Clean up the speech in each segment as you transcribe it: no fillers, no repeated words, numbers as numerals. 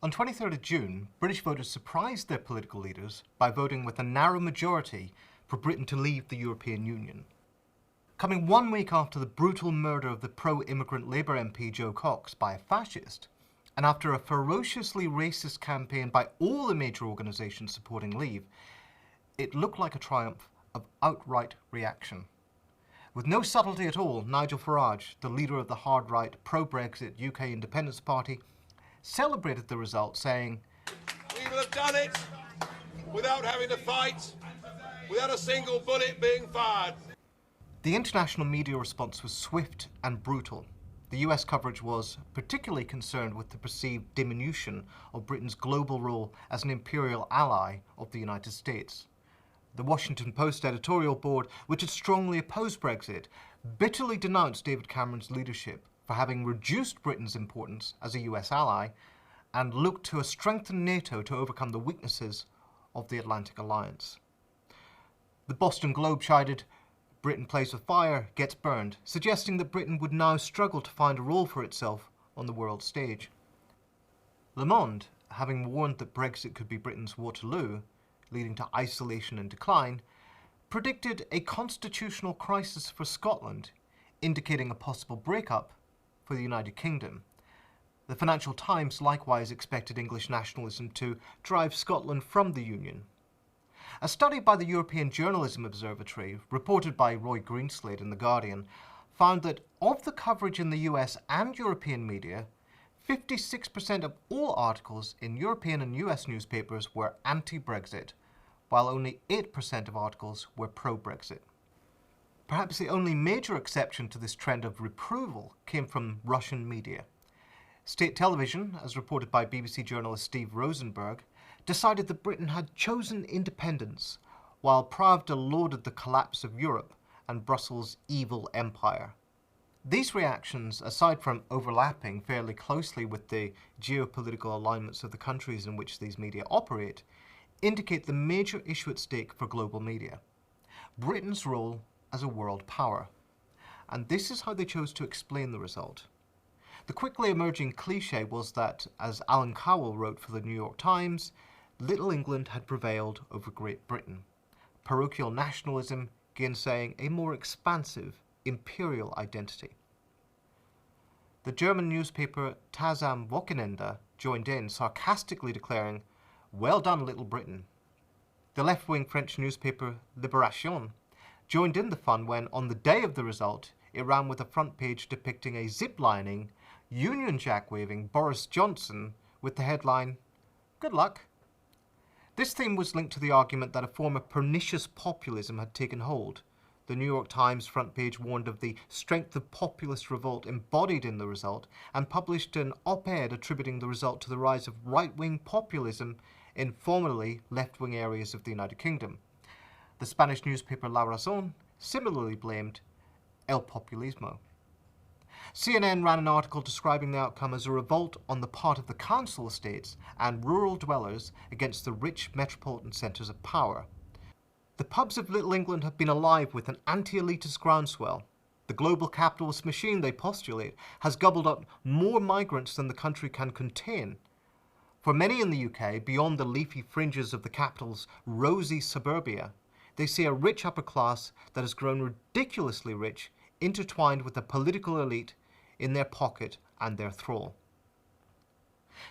On 23rd of June, British voters surprised their political leaders by voting with a narrow majority for Britain to leave the European Union. Coming 1 week after the brutal murder of the pro-immigrant Labour MP Joe Cox by a fascist, and after a ferociously racist campaign by all the major organisations supporting leave, it looked like a triumph of outright reaction. With no subtlety at all, Nigel Farage, the leader of the hard-right pro-Brexit UK Independence Party, celebrated the result, saying, "We will have done it without having to fight, without a single bullet being fired." The international media response was swift and brutal. The US coverage was particularly concerned with the perceived diminution of Britain's global role as an imperial ally of the United States. The Washington Post editorial board, which had strongly opposed Brexit, bitterly denounced David Cameron's leadership for having reduced Britain's importance as a US ally and looked to a strengthened NATO to overcome the weaknesses of the Atlantic Alliance. The Boston Globe chided, "Britain plays with fire, gets burned," suggesting that Britain would now struggle to find a role for itself on the world stage. Le Monde, having warned that Brexit could be Britain's Waterloo, leading to isolation and decline, predicted a constitutional crisis for Scotland, indicating a possible breakup for the United Kingdom. The Financial Times likewise expected English nationalism to drive Scotland from the Union. A study by the European Journalism Observatory, reported by Roy Greenslade in The Guardian, found that of the coverage in the US and European media, 56% of all articles in European and US newspapers were anti-Brexit, while only 8% of articles were pro-Brexit. Perhaps the only major exception to this trend of reproval came from Russian media. State television, as reported by BBC journalist Steve Rosenberg, decided that Britain had chosen independence, while Pravda lauded the collapse of Europe and Brussels' evil empire. These reactions, aside from overlapping fairly closely with the geopolitical alignments of the countries in which these media operate, indicate the major issue at stake for global media: Britain's role as a world power. And this is how they chose to explain the result. The quickly emerging cliché was that, as Alan Cowell wrote for the New York Times, Little England had prevailed over Great Britain, parochial nationalism gainsaying a more expansive imperial identity. The German newspaper Tas am Wochenende joined in, sarcastically declaring, "Well done, Little Britain." The left-wing French newspaper Libération joined in the fun when, on the day of the result, it ran with a front page depicting a zip-lining, Union Jack-waving Boris Johnson with the headline, "Good luck." This theme was linked to the argument that a form of pernicious populism had taken hold. The New York Times front page warned of the strength of populist revolt embodied in the result and published an op-ed attributing the result to the rise of right-wing populism in formerly left-wing areas of the United Kingdom. The Spanish newspaper La Razón similarly blamed El Populismo. CNN ran an article describing the outcome as a revolt on the part of the council estates and rural dwellers against the rich metropolitan centres of power. The pubs of Little England have been alive with an anti-elitist groundswell. The global capitalist machine, they postulate, has gobbled up more migrants than the country can contain. For many in the UK, beyond the leafy fringes of the capital's rosy suburbia, they see a rich upper class that has grown ridiculously rich, intertwined with the political elite in their pocket and their thrall.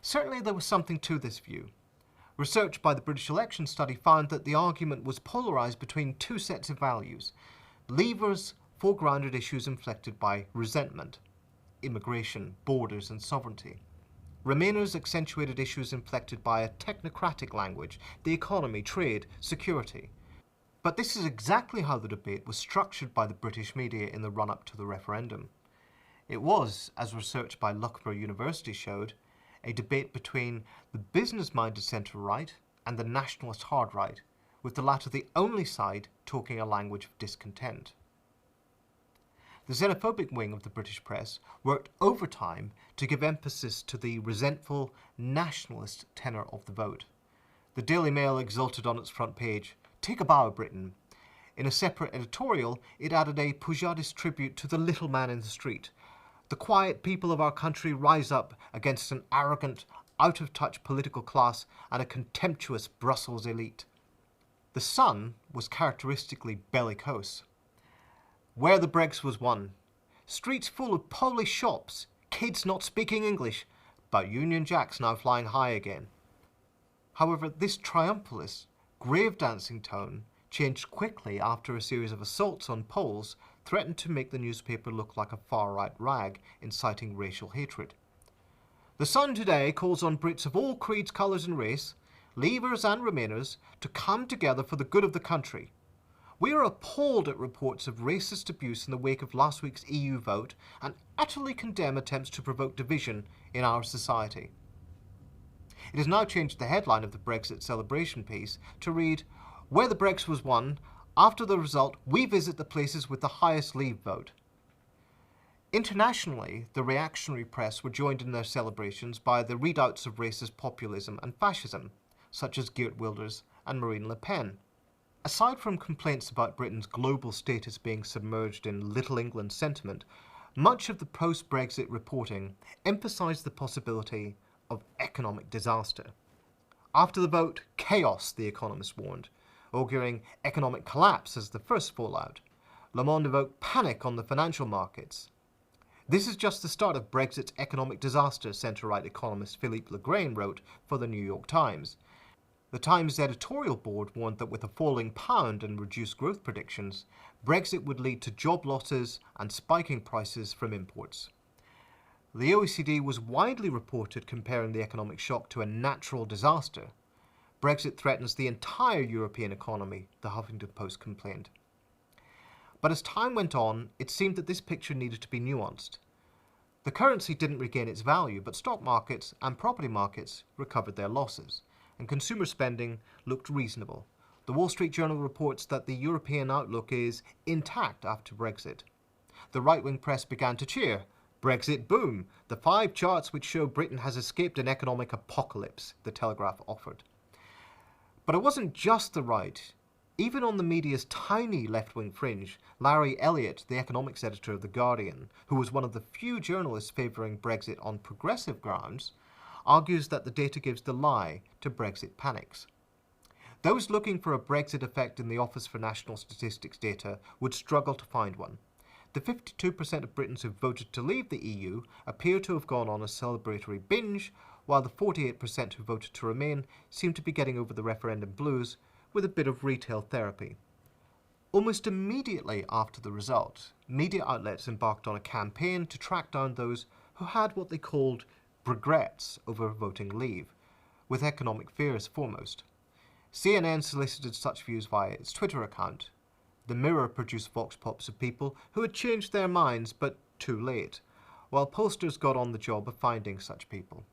Certainly there was something to this view. Research by the British Election Study found that the argument was polarised between two sets of values. Leavers foregrounded issues inflected by resentment, immigration, borders and sovereignty. Remainers accentuated issues inflected by a technocratic language, the economy, trade, security. But this is exactly how the debate was structured by the British media in the run-up to the referendum. It was, as research by Loughborough University showed, a debate between the business-minded centre-right and the nationalist hard-right, with the latter the only side talking a language of discontent. The xenophobic wing of the British press worked overtime to give emphasis to the resentful nationalist tenor of the vote. The Daily Mail exulted on its front page, "Take a bow, Britain." In a separate editorial, it added a Pujadist tribute to the little man in the street. "The quiet people of our country rise up against an arrogant, out-of-touch political class and a contemptuous Brussels elite. The Sun was characteristically bellicose. Where the Brexit was won, streets full of Polish shops, kids not speaking English, but Union Jacks now flying high again. However, this triumphalist, grave dancing tone changed quickly after a series of assaults on Poles threatened to make the newspaper look like a far-right rag inciting racial hatred. The Sun today calls on Brits of all creeds, colours and race, Leavers and Remainers, to come together for the good of the country. We are appalled at reports of racist abuse in the wake of last week's EU vote and utterly condemn attempts to provoke division in our society. It has now changed the headline of the Brexit celebration piece to read, "Where the Brexit was won, after the result, we visit the places with the highest Leave vote." Internationally, the reactionary press were joined in their celebrations by the redoubts of racist populism and fascism, such as Geert Wilders and Marine Le Pen. Aside from complaints about Britain's global status being submerged in Little England sentiment, much of the post-Brexit reporting emphasised the possibility of economic disaster. After the vote, chaos, the Economist warned, auguring economic collapse as the first fallout. Le Monde evoked panic on the financial markets. This is just the start of Brexit's economic disaster, centre-right economist Philippe Legrain wrote for the New York Times. The Times editorial board warned that with a falling pound and reduced growth predictions, Brexit would lead to job losses and spiking prices from imports. The OECD was widely reported comparing the economic shock to a natural disaster. Brexit threatens the entire European economy, the Huffington Post complained. But as time went on, it seemed that this picture needed to be nuanced. The currency didn't regain its value, but stock markets and property markets recovered their losses, and consumer spending looked reasonable. The Wall Street Journal reports that the European outlook is intact after Brexit. The right-wing press began to cheer. Brexit boom, the 5 charts which show Britain has escaped an economic apocalypse, the Telegraph offered. But it wasn't just the right. Even on the media's tiny left-wing fringe, Larry Elliott, the economics editor of The Guardian, who was one of the few journalists favouring Brexit on progressive grounds, argues that the data gives the lie to Brexit panics. Those looking for a Brexit effect in the Office for National Statistics data would struggle to find one. The 52% of Britons who voted to leave the EU appear to have gone on a celebratory binge, while the 48% who voted to remain seem to be getting over the referendum blues with a bit of retail therapy. Almost immediately after the result, media outlets embarked on a campaign to track down those who had what they called regrets over voting leave, with economic fears foremost. CNN solicited such views via its Twitter account. The Mirror produced vox pops of people who had changed their minds but too late, while pollsters got on the job of finding such people.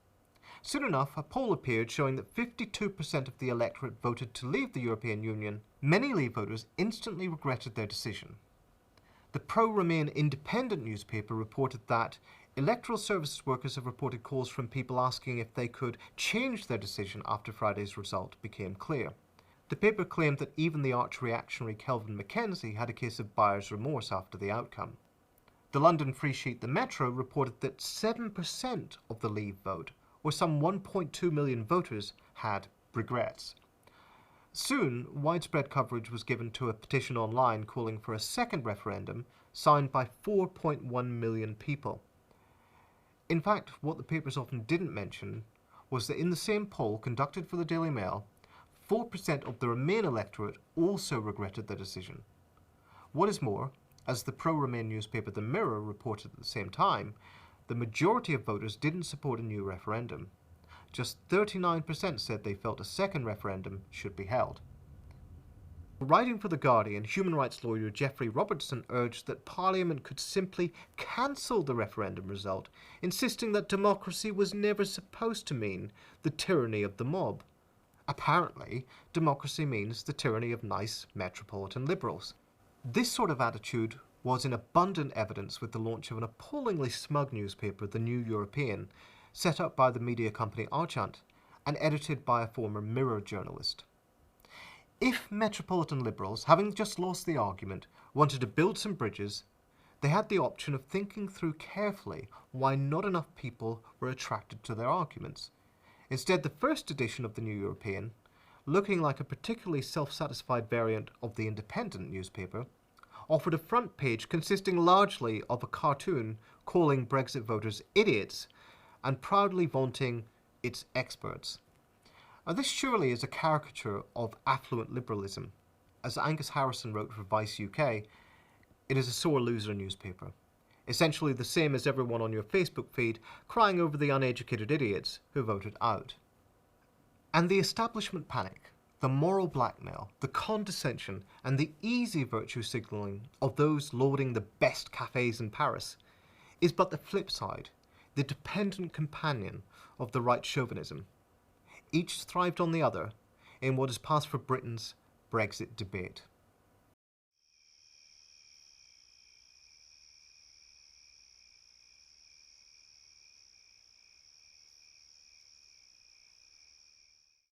Soon enough, a poll appeared showing that 52% of the electorate voted to leave the European Union. Many Leave voters instantly regretted their decision. The pro-Remain Independent newspaper reported that electoral services workers have reported calls from people asking if they could change their decision after Friday's result became clear. The paper claimed that even the arch-reactionary Kelvin Mackenzie had a case of buyer's remorse after the outcome. The London free sheet The Metro reported that 7% of the Leave vote, or some 1.2 million voters, had regrets. Soon, widespread coverage was given to a petition online calling for a second referendum, signed by 4.1 million people. In fact, what the papers often didn't mention was that in the same poll conducted for the Daily Mail, 4% of the Remain electorate also regretted their decision. What is more, as the pro-Remain newspaper The Mirror reported at the same time, the majority of voters didn't support a new referendum. Just 39% said they felt a second referendum should be held. Writing for The Guardian, human rights lawyer Geoffrey Robertson urged that Parliament could simply cancel the referendum result, insisting that democracy was never supposed to mean the tyranny of the mob. Apparently, democracy means the tyranny of nice metropolitan liberals. This sort of attitude was in abundant evidence with the launch of an appallingly smug newspaper, The New European, set up by the media company Archant and edited by a former Mirror journalist. If metropolitan liberals, having just lost the argument, wanted to build some bridges, they had the option of thinking through carefully why not enough people were attracted to their arguments. Instead, the first edition of the New European, looking like a particularly self-satisfied variant of the Independent newspaper, offered a front page consisting largely of a cartoon calling Brexit voters idiots and proudly vaunting its experts. Now, this surely is a caricature of affluent liberalism. As Angus Harrison wrote for Vice UK, it is a sore loser newspaper. Essentially the same as everyone on your Facebook feed crying over the uneducated idiots who voted out. And the establishment panic, the moral blackmail, the condescension, and the easy virtue signalling of those lauding the best cafes in Paris is but the flip side, the dependent companion of the right chauvinism. Each thrived on the other in what has passed for Britain's Brexit debate.